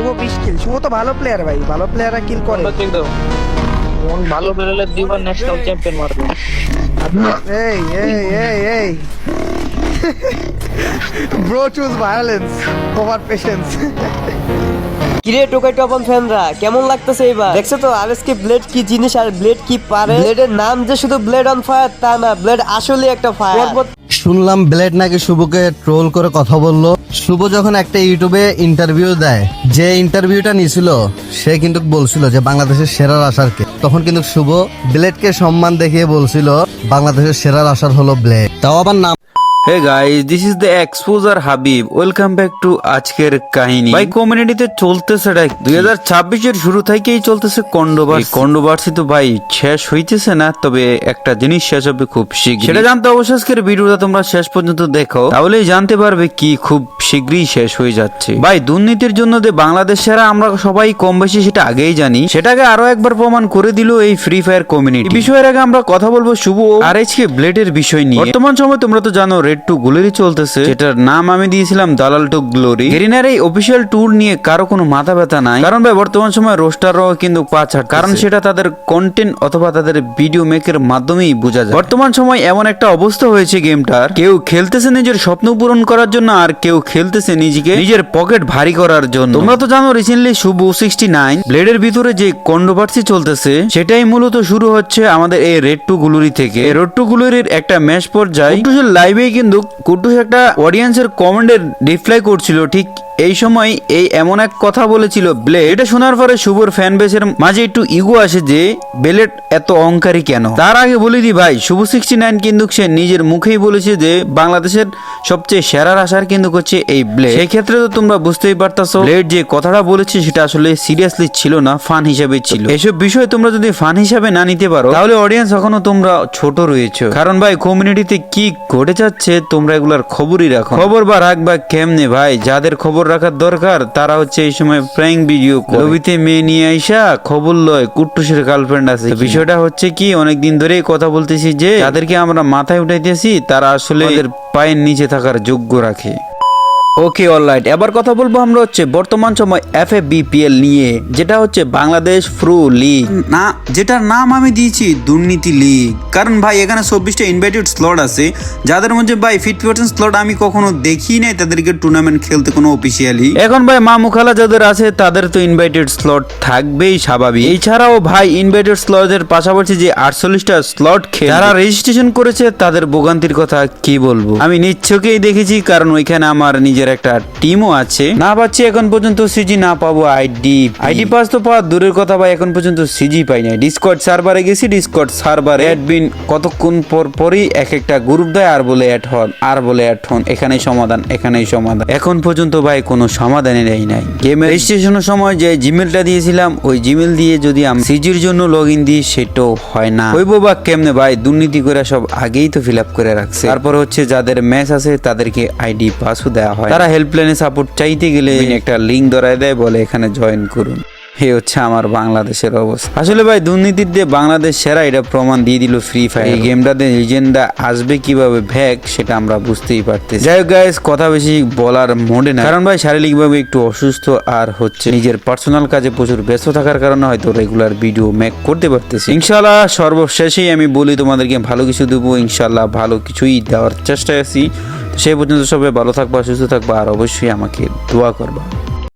শুভ 20 কিল। শুভ তো ভালো প্লেয়ার ভাই, ভালো প্লেয়াররা কিল করে। ভালো বেরোলে দুইবার ন্যাশনাল চ্যাম্পিয়ন মারবে। এই এই এই এই bro choose violence over patience. কিরে টোকাই টপন ফ্যানরা কেমন লাগতেছে এবার? দেখছো তো আরএসকে ব্লেড কি জিনিস আর ব্লেড কি পারে। ব্লেডের নাম যে শুধু ব্লেড অন ফায়ার তা না, ব্লেড আসলে একটা ফায়ার। শুনলাম ব্লেড নাকি শুভকে ট্রোল করে কথা বললো। শুভ যখন একটা ইউটিউবে ইন্টারভিউ দেয়, যে ইন্টারভিউটা নিয়েছিল সে কিন্তু বলছিল যে বাংলাদেশের সেরা রাশারকে, তখন কিন্তু শুভ ব্লেডকে সম্মান দেখিয়ে বলছিল বাংলাদেশের সেরা রাশার হলো ব্লেড, তাও আবার নাম। Hey guys, this is the Exposer Habib. Welcome back to আজকের কাহিনী। ভাই কমিউনিটিতে চলতেছে 2026 এর শুরু থেকেই চলতেছে কন্ডোভার্সি তো ভাই শেষ হইতেছে না, তবে একটা জিনিস শেষ হবে খুব শীঘ্রই। সেটা জানতে অবশ্যই আজকের ভিডিওটা তোমরা শেষ পর্যন্ত দেখো, তাহলেই জানতে পারবে কি খুব শীঘ্রই শেষ হয়ে যাচ্ছে। ভাই দুর্নীতির জন্য যে বাংলাদেশ সেরা আমরা সবাই কম বেশি সেটা আগেই জানি, সেটাকে আরো একবার প্রমাণ করে দিল এই ফ্রি ফায়ার কমিউনিটি। বিষয়ের আগে আমরা কথা বলবো শুভ আর এইচকে ব্লেডের বিষয় নিয়ে। বর্তমান সময় তোমরা তো জানো রেড টু গ্লোরি চলতেছে, যেটার নাম আমি দিয়েছিলাম দালাল টু গ্লোরি। গেরিনার এই অফিসিয়াল ট্যুর নিয়ে কারো কোনো মাথা ব্যথা নাই, কারণ ভাই বর্তমান সময় রোস্টাররাও কিন্তু পাঁচ হাট, কারণ সেটা তাদের কন্টেন্ট অথবা তাদের ভিডিও মেকের মাধ্যমেই বোঝা যায়। বর্তমান সময় এমন একটা অবস্থা হয়েছে গেমটার, কেউ খেলতেছে নিজের স্বপ্ন পূরণ করার জন্য আর কেউ খেলতেছে নিজের পকেট ভারী করার জন্য। তোমরা তো জানো রিসেন্টলি শুভ 69 ব্লেডের ভিতরে যে কন্ট্রোভার্সি চলতেছে সেটাই মূলত শুরু হচ্ছে আমাদের এই রেড টু গ্লোরি থেকে। রেড টু গ্লোরির একটা ম্যাচ পর্যায়ে লাইভেই কিন্তু কুট্টুস একটা অডিয়েন্সের কমেন্টের রিপ্লাই করছিল, ঠিক এই সময় এই এমন এক কথা বলেছিল ব্লেড। এটা শোনার পরে শুভর ফ্যান বেসের মাঝে একটু ইগো আসে যে ব্লেড এত অহংকারী কেন। তার আগে বলে দি ভাই শুভ 69 কিন্তু সে নিজের মুখেই বলেছে যে বাংলাদেশের সবচেয়ে সেরা আশার কিন্তু হচ্ছে এই ব্লেড। সেই ক্ষেত্রে তো তোমরা বুঝতেই পারতাছো ব্লেড যে কথাটা বলেছে সেটা আসলে সিরিয়াসলি ছিল না, ফান হিসেবে ছিল। এসব বিষয় তোমরা যদি ফান হিসাবে না নিতে পারো তাহলে অডিয়েন্স এখনো তোমরা ছোট রয়েছে, কারণ ভাই কমিউনিটিতে কি ঘটে যাচ্ছে তোমরা এগুলার খবরই রাখো। খবর বা রাখবা কেমনে ভাই? যাদের খবর রাখার দরকার তারা হচ্ছে এই সময় প্র্যাঙ্ক ভিডিও লবিতে মেয়ে নিয়ে আইসা খবর লয় কুট্টুসের গার্লফ্রেন্ড আছে। বিষয়টা হচ্ছে কি অনেকদিন ধরেই কথা বলতেছি যে যাদেরকে আমরা মাথায় উঠাইতেছি তারা আসলে আমাদের পায়ের নিচে থাকার যোগ্য রাখে। ওকে অলরাইট, এবার কথা বলবো আমরা হচ্ছে বর্তমান সময় FFBPL নিয়ে, যেটা হচ্ছে বাংলাদেশ প্রো লিগ, না যেটার নাম আমি দিয়েছি দুর্নীতি লিগ। কারণ ভাই এখানে 24টা ইনভাইটেড স্লট আছে, যাদের মধ্যে ভাই 50% স্লট আমি কখনো দেখি নাই তাদেরকে টুর্নামেন্ট খেলতে কোনো অফিসিয়ালি। এখন ভাই মামুখালা যাদের আছে তাদের তো ইনভাইটেড স্লট থাকবেই স্বাভাবিক। এছাড়াও ভাই ইনভাইটেড স্লটের পাশাপাশি যে 48টা স্লট যারা রেজিস্ট্রেশন করেছে তাদের ভোগান্তির কথা কি বলবো, আমি নিজ চোখেই দেখেছি, কারণ ওইখানে আমার নিজের একটা টিমও আছে। না পাচ্ছি এখন পর্যন্ত সিজি, না পাবো আইডি পাস তো পাওয়া দূরের কথা ভাই, এখন পর্যন্ত সিজি পাই নাই। ডিসকর্ড সার্ভারে গেছি, ডিসকর্ড সার্ভার অ্যাডমিন কতক্ষণ পরই এক একটা গ্রুপ দেয় আর বলে অ্যাড হন, এখানেই সমাধান। এখন পর্যন্ত ভাই কোনো সমাধানই নাই। গেমের রেজিস্ট্রেশনের সময় যে জিমেলটা দিয়েছিলাম ওই জিমেল দিয়ে যদি আমি সিজির জন্য লগ ইন দিই সেটাও হয় না। হইব বা কেমনে ভাই? দুর্নীতি করে সব আগেই তো ফিল আপ করে রাখছে। তারপর হচ্ছে যাদের ম্যাচ আছে তাদেরকে আইডি পাসও দেওয়া হয়, তারা হেল্পলাইনে সাপোর্ট চাইতে গেলে একটা লিঙ্ক ধরায় দেয়, বলে এখানে জয়েন করুন। এই হচ্ছে আমার বাংলাদেশের অবস্থা। আসলে ভাই দুর্নীতির দিয়ে বাংলাদেশ সেরা এটা প্রমাণ দিয়ে দিল ফ্রি ফায়ার। এই গেমটাতে লিজেন্ডা আসবে কিভাবে ভ্যাক সেটা আমরা বুঝতেই পারতেছি। যাই হোক গাইস, কথা বেশি বলার মোডে না, কারণ ভাই শারীরিকভাবে একটু অসুস্থ আর হচ্ছে নিজের পার্সোনাল কাজে প্রচুর ব্যস্ত থাকার কারণে হয়তো রেগুলার ভিডিও মেক করতে পারতেছি। ইনশাআল্লাহ সর্বশেষেই আমি বলি তোমাদেরকে ভালো কিছু দেবো, ইনশাআল্লাহ ভালো কিছুই দেওয়ার চেষ্টায় আছি। সেই পর্যন্ত সবাই ভালো থাকবা, সুস্থ থাকবা আর অবশ্যই আমাকে দোয়া করবা।